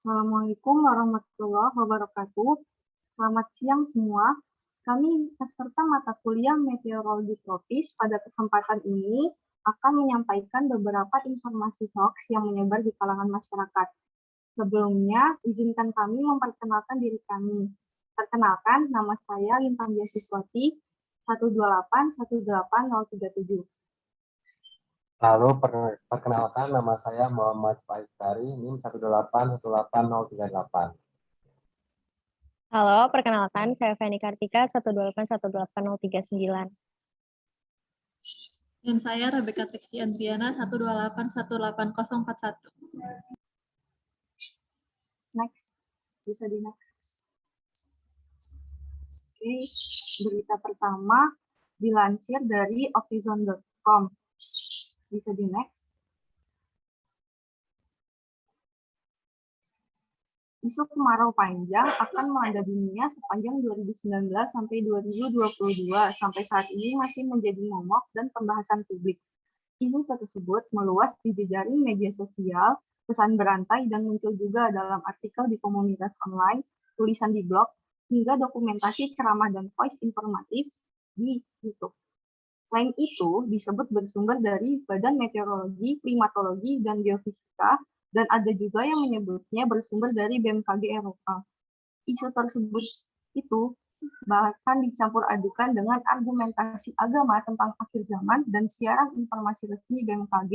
Assalamualaikum warahmatullahi wabarakatuh. Selamat siang semua. Kami peserta mata kuliah Meteorologi Tropis pada kesempatan ini akan menyampaikan beberapa informasi hoax yang menyebar di kalangan masyarakat. Sebelumnya, izinkan kami memperkenalkan diri kami. Perkenalkan, nama saya Lintang Biasiswati 128 18037. Lalu perkenalkan, nama saya Muhammad Faik Tari, NIM 1818038. Halo, perkenalkan saya Feni Kartika 128 18039. Dan saya Rebecca Trixie Andriana 128 18041. Next, bisa di next. Oke, berita pertama dilansir dari Oxygen.com. Bisa di next. Isu kemarau panjang akan melanda dunia sepanjang 2019 sampai 2022. Sampai saat ini masih menjadi momok dan pembahasan publik. Isu tersebut meluas di jejaring media sosial, pesan berantai, dan muncul juga dalam artikel di komunitas online, tulisan di blog, hingga dokumentasi ceramah dan voice informatif di YouTube. Selain itu, disebut bersumber dari Badan Meteorologi, Klimatologi, dan Geofisika, dan ada juga yang menyebutnya bersumber dari BMKG Eropa. Isu tersebut itu bahkan dicampur adukan dengan argumentasi agama tentang akhir zaman dan siaran informasi resmi BMKG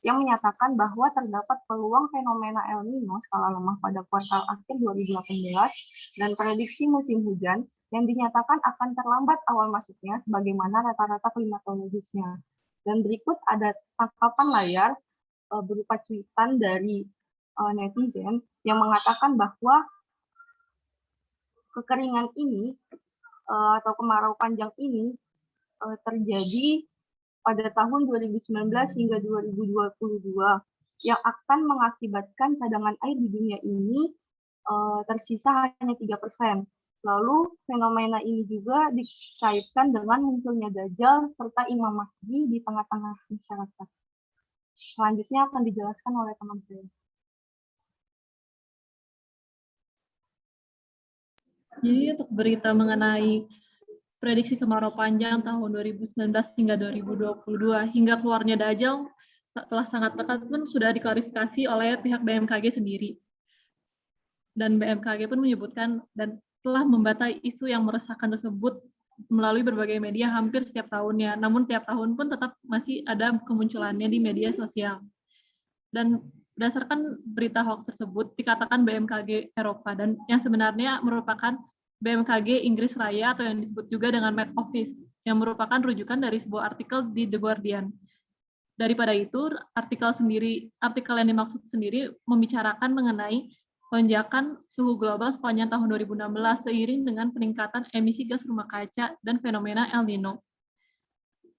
yang menyatakan bahwa terdapat peluang fenomena El Nino skala lemah pada kuartal akhir 2018 dan prediksi musim hujan yang dinyatakan akan terlambat awal masuknya sebagaimana rata-rata klimatologisnya. Dan berikut ada tangkapan layar berupa cuitan dari netizen yang mengatakan bahwa kekeringan ini atau kemarau panjang ini terjadi pada tahun 2019 hingga 2022 yang akan mengakibatkan cadangan air di dunia ini tersisa hanya 3%. Lalu fenomena ini juga dikaitkan dengan munculnya Dajjal serta Imam Mahdi di tengah-tengah masyarakat. Selanjutnya akan dijelaskan oleh teman saya. Jadi untuk berita mengenai prediksi kemarau panjang tahun 2019 hingga 2022 hingga keluarnya Dajjal telah sangat dekat pun sudah diklarifikasi oleh pihak BMKG sendiri. Dan BMKG pun menyebutkan dan telah membatai isu yang meresahkan tersebut melalui berbagai media hampir setiap tahunnya. Namun tiap tahun pun tetap masih ada kemunculannya di media sosial. Dan berdasarkan berita hoax tersebut dikatakan BMKG Eropa dan yang sebenarnya merupakan BMKG Inggris Raya atau yang disebut juga dengan Met Office yang merupakan rujukan dari sebuah artikel di The Guardian. Daripada itu, artikel yang dimaksud sendiri membicarakan mengenai lonjakan suhu global sepanjang tahun 2016 seiring dengan peningkatan emisi gas rumah kaca dan fenomena El Nino.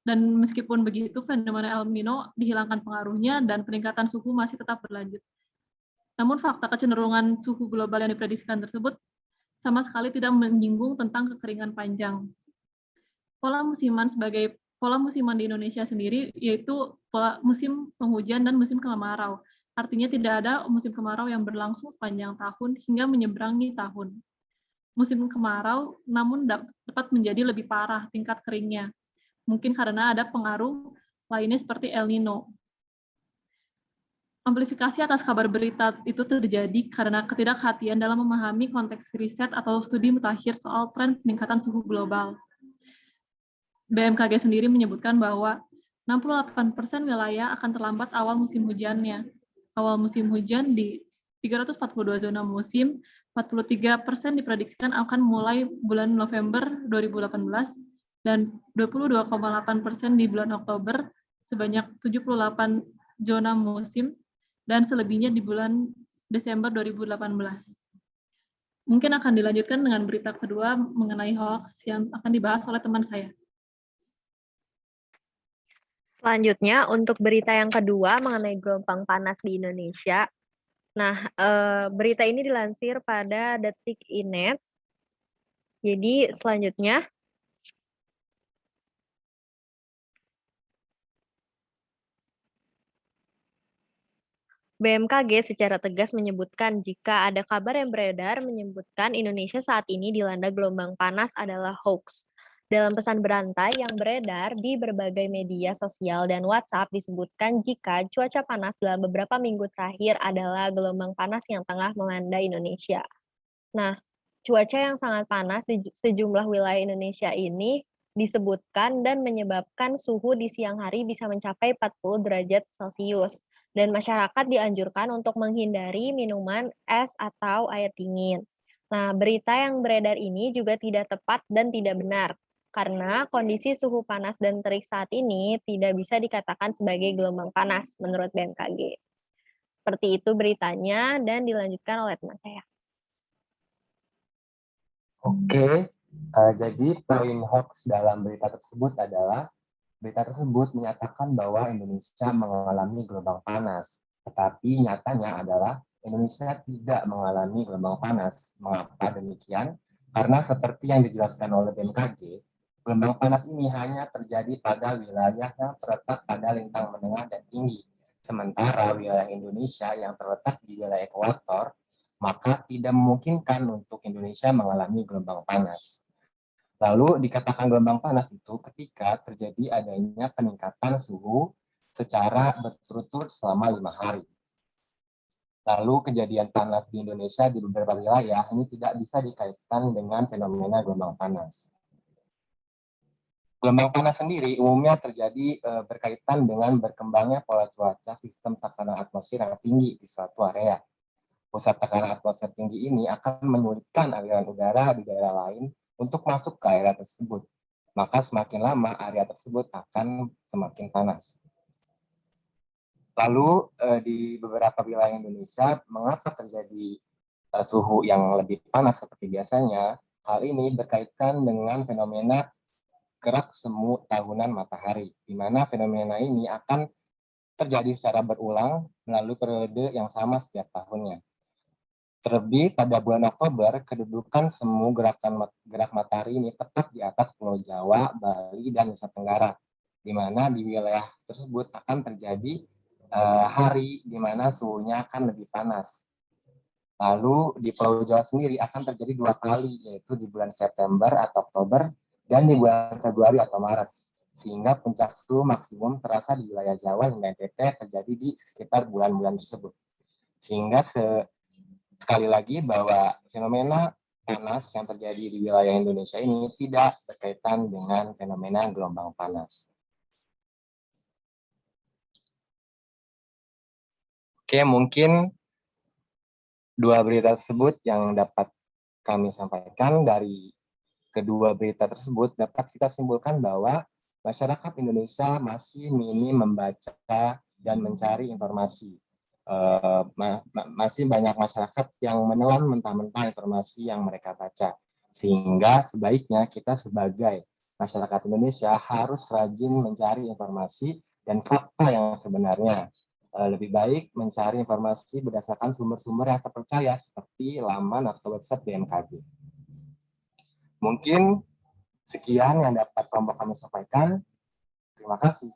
Dan meskipun begitu, fenomena El Nino dihilangkan pengaruhnya dan peningkatan suhu masih tetap berlanjut. Namun fakta kecenderungan suhu global yang diprediksikan tersebut sama sekali tidak menyinggung tentang kekeringan panjang. Pola musiman di Indonesia sendiri yaitu pola musim penghujan dan musim kemarau. Artinya tidak ada musim kemarau yang berlangsung sepanjang tahun hingga menyeberangi tahun. Musim kemarau namun dapat menjadi lebih parah tingkat keringnya. Mungkin karena ada pengaruh lainnya seperti El Nino. Amplifikasi atas kabar berita itu terjadi karena ketidakhatian dalam memahami konteks riset atau studi mutakhir soal tren peningkatan suhu global. BMKG sendiri menyebutkan bahwa 68% wilayah akan terlambat awal musim hujannya. Awal musim hujan di 342 zona musim, 43% diprediksikan akan mulai bulan November 2018 dan 22,8% di bulan Oktober, sebanyak 78 zona musim, dan selebihnya di bulan Desember 2018. Mungkin akan dilanjutkan dengan berita kedua mengenai hoax yang akan dibahas oleh teman saya. Selanjutnya, untuk berita yang kedua mengenai gelombang panas di Indonesia. Nah, berita ini dilansir pada Detik.net. Jadi, selanjutnya, BMKG secara tegas menyebutkan jika ada kabar yang beredar menyebutkan Indonesia saat ini dilanda gelombang panas adalah hoax. Dalam pesan berantai yang beredar di berbagai media sosial dan WhatsApp disebutkan jika cuaca panas dalam beberapa minggu terakhir adalah gelombang panas yang tengah melanda Indonesia. Nah, cuaca yang sangat panas di sejumlah wilayah Indonesia ini disebutkan dan menyebabkan suhu di siang hari bisa mencapai 40 derajat Celcius. Dan masyarakat dianjurkan untuk menghindari minuman es atau air dingin. Nah, berita yang beredar ini juga tidak tepat dan tidak benar, karena kondisi suhu panas dan terik saat ini tidak bisa dikatakan sebagai gelombang panas menurut BMKG. Seperti itu beritanya dan dilanjutkan oleh teman saya. Oke, jadi poin hoax dalam berita tersebut adalah berita tersebut menyatakan bahwa Indonesia mengalami gelombang panas, tetapi nyatanya adalah Indonesia tidak mengalami gelombang panas. Mengapa demikian? Karena seperti yang dijelaskan oleh BMKG, gelombang panas ini hanya terjadi pada wilayah yang terletak pada lintang menengah dan tinggi. Sementara wilayah Indonesia yang terletak di wilayah ekuator, maka tidak memungkinkan untuk Indonesia mengalami gelombang panas. Lalu dikatakan gelombang panas itu ketika terjadi adanya peningkatan suhu secara berturut-turut selama 5 hari. Lalu kejadian panas di Indonesia di beberapa wilayah ini tidak bisa dikaitkan dengan fenomena gelombang panas. Gelombang panas sendiri umumnya terjadi berkaitan dengan berkembangnya pola cuaca sistem tekanan atmosfer yang tinggi di suatu area. Pusat tekanan atmosfer tinggi ini akan menyulitkan aliran udara di daerah lain untuk masuk ke area tersebut. Maka semakin lama area tersebut akan semakin panas. Lalu di beberapa wilayah Indonesia, mengapa terjadi suhu yang lebih panas seperti biasanya? Hal ini berkaitan dengan fenomena gerak semu tahunan matahari, di mana fenomena ini akan terjadi secara berulang melalui periode yang sama setiap tahunnya. Terlebih pada bulan Oktober, kedudukan semu gerak matahari ini tepat di atas Pulau Jawa, Bali, dan Nusa Tenggara, di mana di wilayah tersebut akan terjadi hari di mana suhunya akan lebih panas. Lalu di Pulau Jawa sendiri akan terjadi 2 kali, yaitu di bulan September atau Oktober, dan di bulan Februari atau Maret. Sehingga puncak suhu maksimum terasa di wilayah Jawa hingga NTT terjadi di sekitar bulan-bulan tersebut. Sehingga sekali lagi bahwa fenomena panas yang terjadi di wilayah Indonesia ini tidak berkaitan dengan fenomena gelombang panas. Oke, mungkin 2 berita tersebut yang dapat kami sampaikan. Dari kedua berita tersebut dapat kita simpulkan bahwa masyarakat Indonesia masih minim membaca dan mencari informasi. Masih banyak masyarakat yang menelan mentah-mentah informasi yang mereka baca, sehingga sebaiknya kita sebagai masyarakat Indonesia harus rajin mencari informasi dan fakta yang sebenarnya. Lebih baik mencari informasi berdasarkan sumber-sumber yang terpercaya seperti laman atau website BMKG. Mungkin sekian yang dapat kelompok kami sampaikan. Terima kasih.